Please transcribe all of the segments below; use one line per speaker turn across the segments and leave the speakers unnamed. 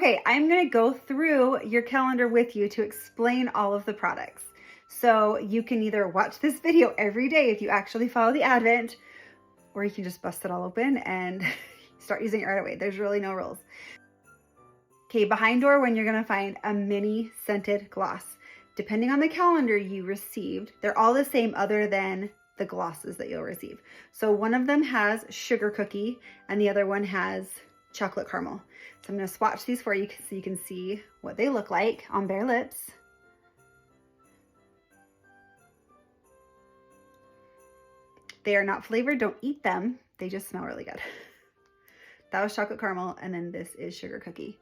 Okay, I'm gonna go through your calendar with you to explain all of the products. So you can either watch this video every day if you actually follow the Advent, or you can just bust it all open and start using it right away. There's really no rules. Okay, behind door one, you're gonna find a mini scented gloss. Depending on the calendar you received, they're all the same other than the glosses that you'll receive. So one of them has sugar cookie and the other one has chocolate caramel. So I'm gonna swatch these for you so you can see what they look like on bare lips. They are not flavored, don't eat them. They just smell really good. That was chocolate caramel, and then this is sugar cookie.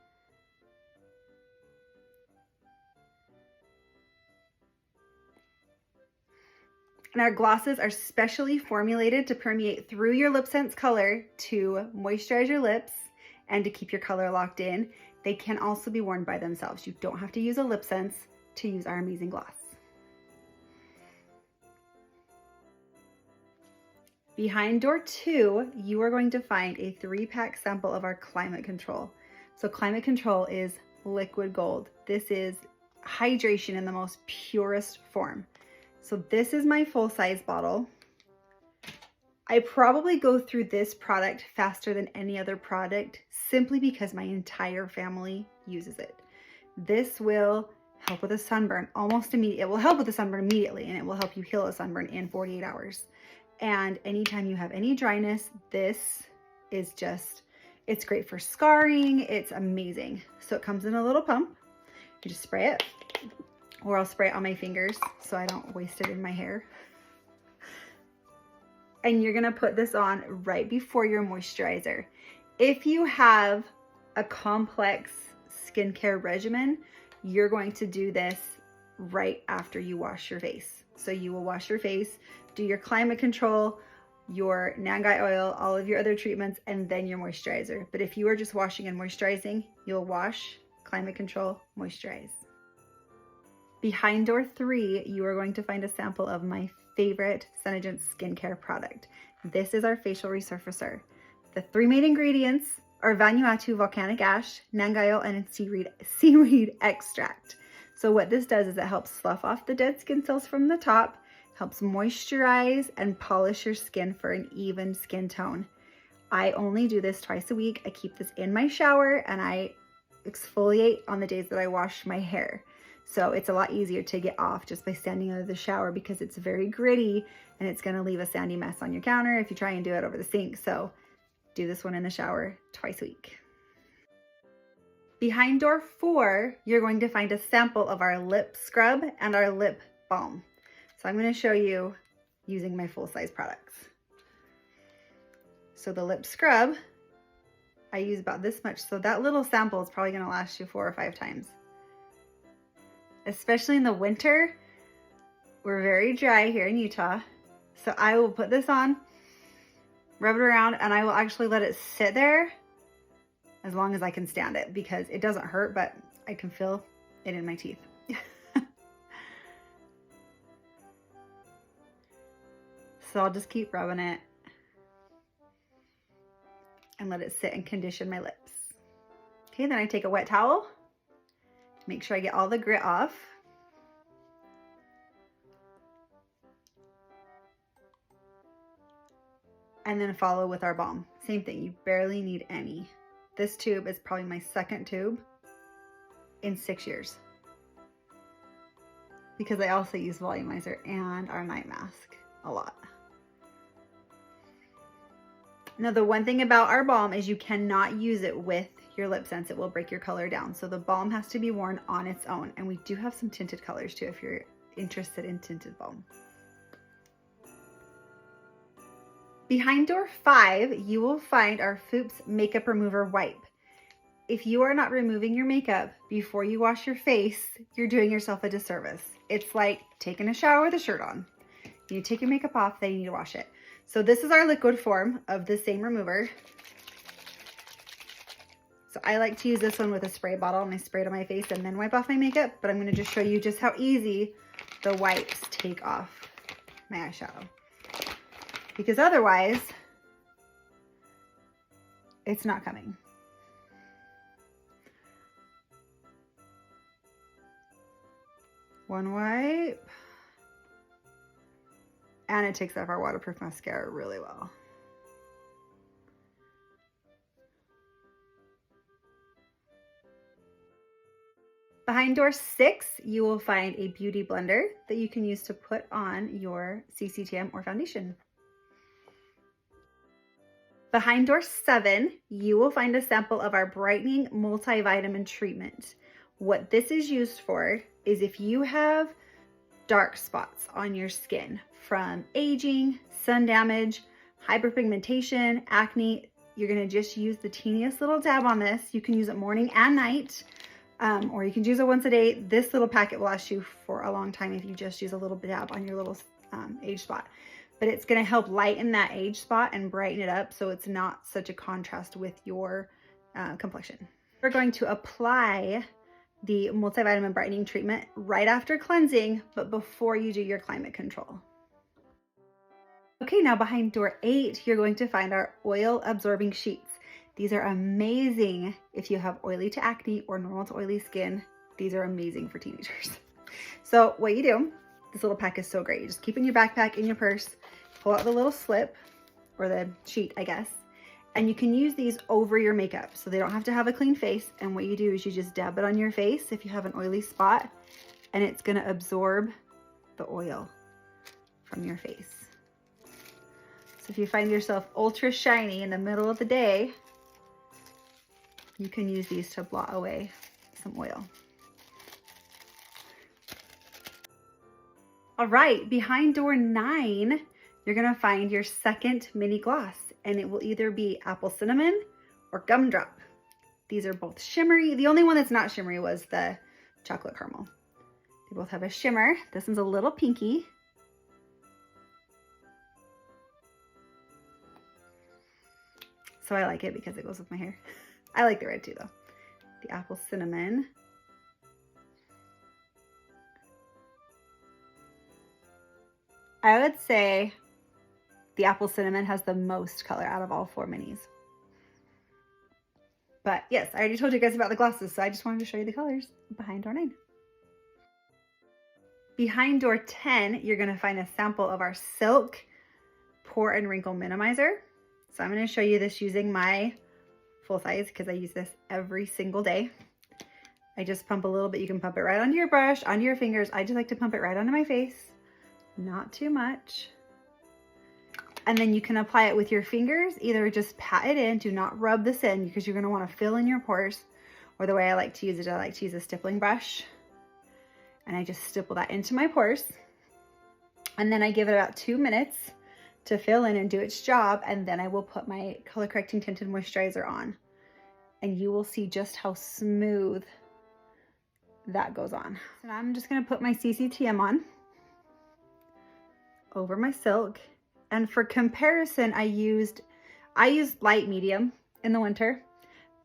And our glosses are specially formulated to permeate through your lip sense color to moisturize your lips and to keep your color locked in. They can also be worn by themselves. You don't have to use a lip sense to use our amazing gloss. Behind door 2, you are going to find a 3-pack sample of our Climate Control. So Climate Control is liquid gold. This is hydration in the most purest form. So this is my full-size bottle. I probably go through this product faster than any other product simply because my entire family uses it. This will help with a sunburn almost immediately. It will help with a sunburn immediately, and it will help you heal a sunburn in 48 hours. And anytime you have any dryness, this is just, it's great for scarring. It's amazing. So it comes in a little pump. You just spray it, or I'll spray it on my fingers so I don't waste it in my hair. And you're gonna put this on right before your moisturizer. If you have a complex skincare regimen, you're going to do this right after you wash your face. So you will wash your face, do your Climate Control, your Nangai oil, all of your other treatments, and then your moisturizer. But if you are just washing and moisturizing, you'll wash, Climate Control, moisturize. Behind door 3, you are going to find a sample of my favorite SeneGence skincare product. This is our facial resurfacer. The 3 main ingredients are Vanuatu volcanic ash, Nangai oil, and seaweed extract. So what this does is it helps slough off the dead skin cells from the top, helps moisturize and polish your skin for an even skin tone. I only do this twice a week. I keep this in my shower and I exfoliate on the days that I wash my hair. So it's a lot easier to get off just by standing under the shower because it's very gritty and it's gonna leave a sandy mess on your counter if you try and do it over the sink. So do this one in the shower twice a week. Behind door 4, you're going to find a sample of our lip scrub and our lip balm. So I'm going to show you using my full-size products. So the lip scrub, I use about this much. So that little sample is probably going to last you 4 or 5 times. Especially in the winter, we're very dry here in Utah. So I will put this on, rub it around, and I will actually let it sit there as long as I can stand it because it doesn't hurt, but I can feel it in my teeth. So I'll just keep rubbing it and let it sit and condition my lips. Okay, then I take a wet towel, make sure I get all the grit off. And then follow with our balm. Same thing, you barely need any. This tube is probably my 2nd tube in 6 years because I also use volumizer and our night mask a lot. Now the one thing about our balm is you cannot use it with your lip sense. It will break your color down. So the balm has to be worn on its own. And we do have some tinted colors too if you're interested in tinted balm. Behind door 5, you will find our Fups Makeup Remover Wipe. If you are not removing your makeup before you wash your face, you're doing yourself a disservice. It's like taking a shower with a shirt on. You take your makeup off, then you need to wash it. So this is our liquid form of the same remover. So I like to use this one with a spray bottle and I spray it on my face and then wipe off my makeup, but I'm gonna just show you just how easy the wipes take off my eyeshadow. Because otherwise, it's not coming. One wipe. And it takes off our waterproof mascara really well. Behind door 6, you will find a beauty blender that you can use to put on your CCTM or foundation. Behind door 7, you will find a sample of our brightening multivitamin treatment. What this is used for is if you have dark spots on your skin from aging, sun damage, hyperpigmentation, acne, you're gonna just use the teeniest little dab on this. You can use it morning and night, or you can use it once a day. This little packet will last you for a long time if you just use a little dab on your little age spot. But it's gonna help lighten that age spot and brighten it up so it's not such a contrast with your complexion. We're going to apply the multivitamin brightening treatment right after cleansing, but before you do your climate control. Okay, now behind door 8, you're going to find our oil absorbing sheets. These are amazing if you have oily to acne or normal to oily skin. These are amazing for teenagers. So what you do, this little pack is so great. You just keep it in your backpack, in your purse, pull out the little slip or the sheet, I guess, and you can use these over your makeup so they don't have to have a clean face. And what you do is you just dab it on your face if you have an oily spot, and it's gonna absorb the oil from your face. So if you find yourself ultra shiny in the middle of the day, you can use these to blot away some oil. All right, behind door 9, you're gonna find your second mini gloss, and it will either be apple cinnamon or gumdrop. These are both shimmery. The only one that's not shimmery was the chocolate caramel. They both have a shimmer. This one's a little pinky. So I like it because it goes with my hair. I like the red too though. The apple cinnamon. I would say the apple cinnamon has the most color out of all 4 minis. But yes, I already told you guys about the glosses, so I just wanted to show you the colors behind door 9. Behind door 10, you're gonna find a sample of our Silk Pore and Wrinkle Minimizer. So I'm gonna show you this using my full size because I use this every single day. I just pump a little bit. You can pump it right onto your brush, onto your fingers. I just like to pump it right onto my face. Not too much. And then you can apply it with your fingers. Either just pat it in, do not rub this in because you're gonna wanna fill in your pores. Or the way I like to use it, I like to use a stippling brush. And I just stipple that into my pores. And then I give it about 2 minutes to fill in and do its job. And then I will put my color correcting tinted moisturizer on. And you will see just how smooth that goes on. So now I'm just gonna put my CCTM on over my Silk. And for comparison, I used light medium in the winter,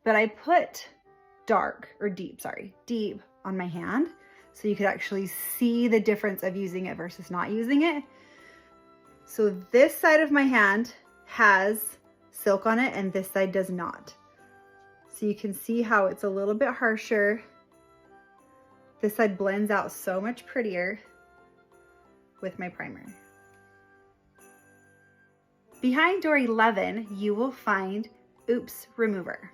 but I put deep on my hand so you could actually see the difference of using it versus not using it. So this side of my hand has Silk on it and this side does not. So you can see how it's a little bit harsher. This side blends out so much prettier with my primer. Behind door 11, you will find Oops Remover.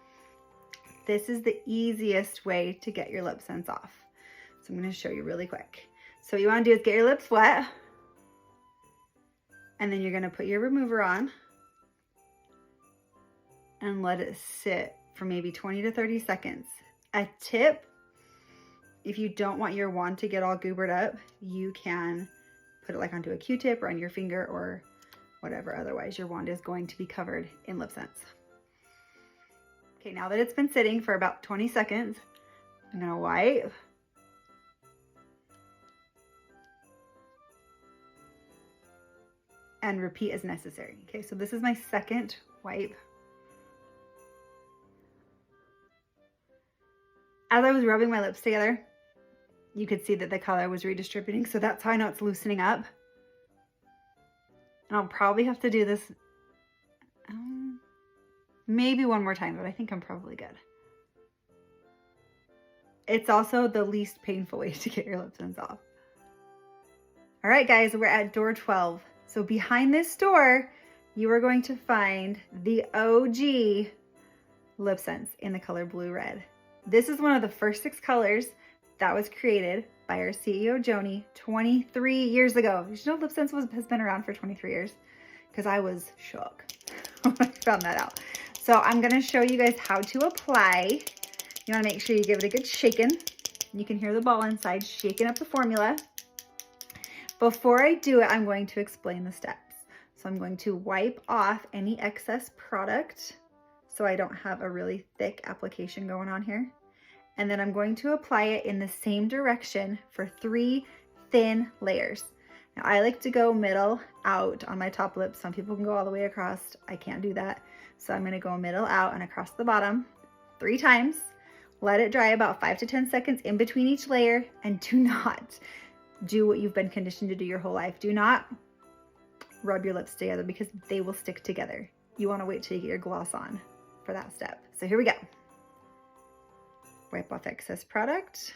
This is the easiest way to get your lip scents off. So I'm gonna show you really quick. So what you wanna do is get your lips wet, and then you're gonna put your remover on and let it sit for maybe 20 to 30 seconds. A tip, if you don't want your wand to get all goobered up, you can put it like onto a Q-tip or on your finger or whatever. Otherwise, your wand is going to be covered in lip scents. Okay, now that it's been sitting for about 20 seconds, I'm gonna wipe. And repeat as necessary. Okay, so this is my second wipe. As I was rubbing my lips together, you could see that the color was redistributing, so that's how I know it's loosening up. And I'll probably have to do this maybe one more time, but I think I'm probably good. It's also the least painful way to get your lip scents off. All right, guys, we're at door 12. So behind this door, you are going to find the OG lip scents in the color blue red. This is one of the first 6 colors that was created by our CEO, Joni, 23 years ago. You know lip scents has been around for 23 years because I was shook when I found that out. So I'm gonna show you guys how to apply. You wanna make sure you give it a good shaking. You can hear the ball inside shaking up the formula. Before I do it, I'm going to explain the steps. So I'm going to wipe off any excess product so I don't have a really thick application going on here. And then I'm going to apply it in the same direction for 3 thin layers. Now I like to go middle out on my top lip. Some people can go all the way across. I can't do that. So I'm gonna go middle out and across the bottom 3 times. Let it dry about 5 to 10 seconds in between each layer, and do not do what you've been conditioned to do your whole life. Do not rub your lips together because they will stick together. You wanna wait till you get your gloss on for that step. So here we go. Wipe off excess product.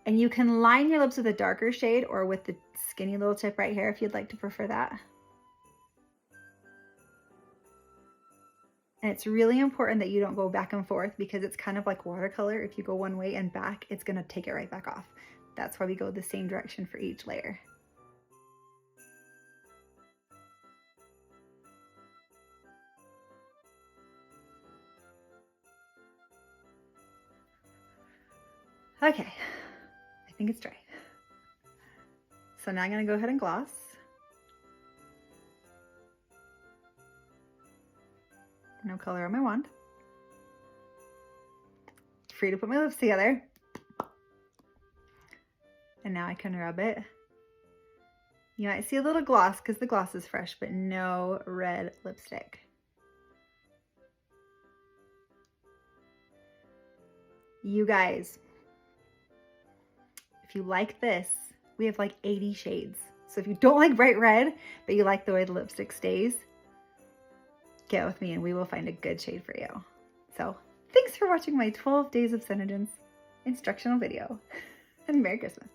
And you can line your lips with a darker shade or with the skinny little tip right here if you'd like to prefer that. And it's really important that you don't go back and forth because it's kind of like watercolor. If you go one way and back, it's gonna take it right back off. That's why we go the same direction for each layer. Okay, I think it's dry. So now I'm gonna go ahead and gloss. No color on my wand. Free to put my lips together. And now I can rub it. You might see a little gloss because the gloss is fresh, but no red lipstick. You guys, if you like this, we have like 80 shades. So if you don't like bright red, but you like the way the lipstick stays, get with me and we will find a good shade for you. So thanks for watching my 12 Days of SeneGence instructional video, and Merry Christmas.